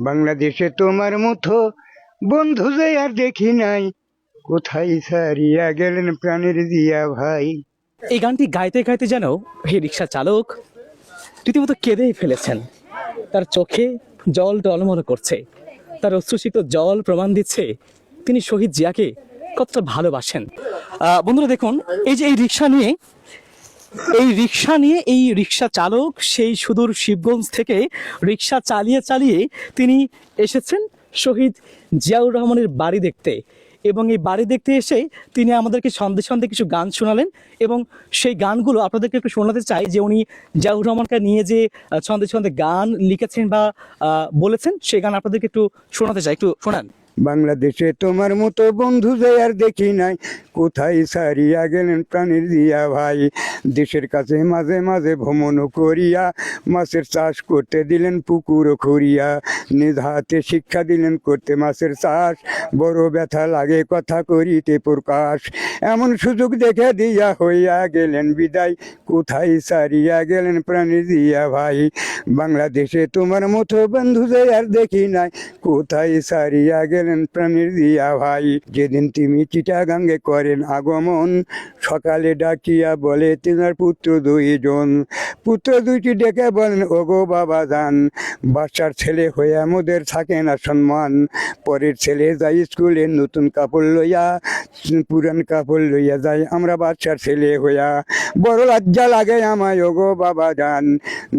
বাংলাদেশে তোমার মতো বন্ধু যে আর দেখি নাই, কোথায় সারিয়া গেলেন প্রাণের জিয়া ভাই। এই গানটি গাইতে গাইতে যেন এই রিক্সা চালক রীতিমতো কেঁদেই ফেলেছেন। তার চোখে জল টলমল করছে, তার অশ্রুসিক্ত জল প্রমাণ দিচ্ছে তিনি শহীদ জিয়াকে কতটা ভালোবাসেন। বন্ধুরা দেখুন, এই যে এই রিক্সা চালক সেই সুদূর শিবগঞ্জ থেকে রিক্সা চালিয়ে চালিয়ে তিনি এসেছেন শহীদ জিয়াউর রহমানের বাড়ি দেখতে। এবং এই বাড়ি দেখতে এসে তিনি আমাদেরকে সন্দেহ সন্দেহ কিছু গান শোনালেন, এবং সেই গানগুলো আপনাদেরকে একটু শোনাতে চাই যে উনি জিয়াউর রহমানকে নিয়ে যে ছন্দে ছন্দে গান লিখেছেন বা বলেছেন, সেই গান আপনাদেরকে একটু শোনাতে চাই, একটু শোনান। বাংলাদেশে তোমার মতো বন্ধু যে আর দেখি নাই, কোথায় সারিয়া গেলেন প্রাণের জিয়া ভাই। দেশের কাছে মাঝে মাঝে ভ্রমণ করিয়া মাছের চাষ করতে দিলেন পুকুর খড়িয়া। নিজ হাতে শিক্ষা দিলেন করতে মাছের চাষ, বড় ব্যথা লাগে কথা করিতে প্রকাশ। এমন সুযোগ দেখে দিয়া হইয়া গেলেন বিদায়, কোথায় সারিয়া গেলেন প্রাণের জিয়া ভাই। বাংলাদেশে তোমার মতো বন্ধু যে আর দেখি নাই, কোথায় সারিয়া গেলেন প্রাণের জিয়া ভাই। যেদিন তুমি চিটাগাঙ্গে করেন আগমন, সকালে ডাকিয়া বলে তোমার পুত্র দুইজন। পুত্র দুইটি ডেকে বলেন ওগো বাবা যান, বাচ্চার ছেলে হইয়া মোদের থাকে না সম্মান। পরের ছেলে যাই স্কুলে নতুন কাপড় লইয়া, পুরান কাপড় লইয়া যাই আমরা বাচ্চার ছেলে হইয়া। বড় লজ্জা লাগে আমায় ওগো বাবা যান,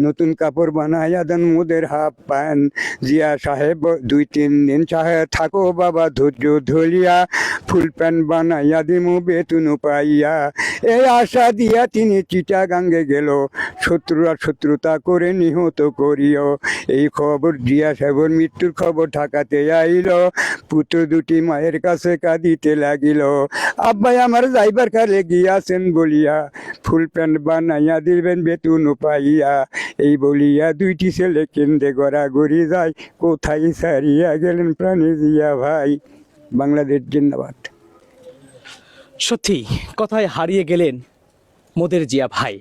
নতুন কাপড় বানাইয়া দেন মোদের হাফ প্যান্ট। জিয়া সাহেব 2-3 দিন চাহে থাকো বাবা ধৈর্য ধরিয়া, ফুল প্যান্ট বানাইয়া দিমু বেতন পাইয়া। এই আশা দিয়া তিনি চিটাগাঙ্গে গেল, শত্রুরা শত্রুতা করে নিহত করিও। এই খবর জিয়া সাহেবের মৃত্যুর খবর ঢাকাতে আইল, পুত্র দুটি মায়ের কাছে কাঁদিতে লাগিল। আব্বাই আমার যাইবার কালে গিয়াছেন বলিয়া, ফুল প্যান্ট বানাইয়া দিবেন বেতন পাইয়া। এই বলিয়া দুইটি ছেলে কেন্দ্রে গড়াগড়ি যায়, কোথায় সারিয়া গেলেন প্রাণের জিয়া ভাই। বাংলাদেশ জিন্দাবাদ। সত্যি কথায় হারিয়ে গেলেন মোদের জিয়া ভাই।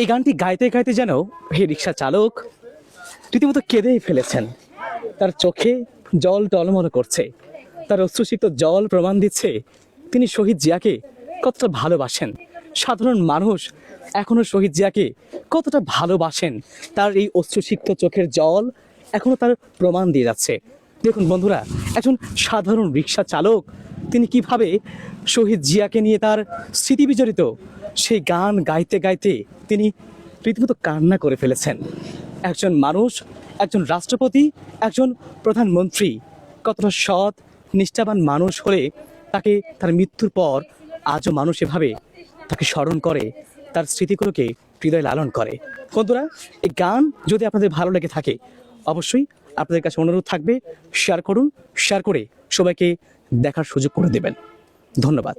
এই গানটি গাইতে গাইতে যেন এই রিক্সা চালক রীতিমতো কেঁদেই ফেলেছেন। তার চোখে জল টলমল করছে, তার অশ্রুসিক্ত জল প্রমাণ দিচ্ছে তিনি শহীদ জিয়াকে কতটা ভালোবাসেন। সাধারণ মানুষ এখনো শহীদ জিয়াকে কতটা ভালোবাসেন, তার এই অশ্রুসিক্ত চোখের জল এখনো তার প্রমাণ দিয়ে যাচ্ছে। দেখুন বন্ধুরা, একজন সাধারণ রিক্সা চালক তিনি কিভাবে শহীদ জিয়াকে নিয়ে তার স্মৃতি বিজড়িত সেই গান গাইতে গাইতে তিনি রীতিমতো কান্না করে ফেলেছেন। একজন মানুষ, একজন রাষ্ট্রপতি, একজন প্রধানমন্ত্রী কতটা সৎ নিষ্ঠাবান মানুষ হলে তাকে তার মৃত্যুর পর আজও মানুষ এভাবে তাকে স্মরণ করে, তার স্মৃতিগুলোকে হৃদয়ে লালন করে। বন্ধুরা, এই গান যদি আপনাদের ভালো লেগে থাকে অবশ্যই আপনাদের কাছে অনুরোধ থাকবে শেয়ার করুন, শেয়ার করে সবাইকে দেখার সুযোগ করে দেবেন। ধন্যবাদ।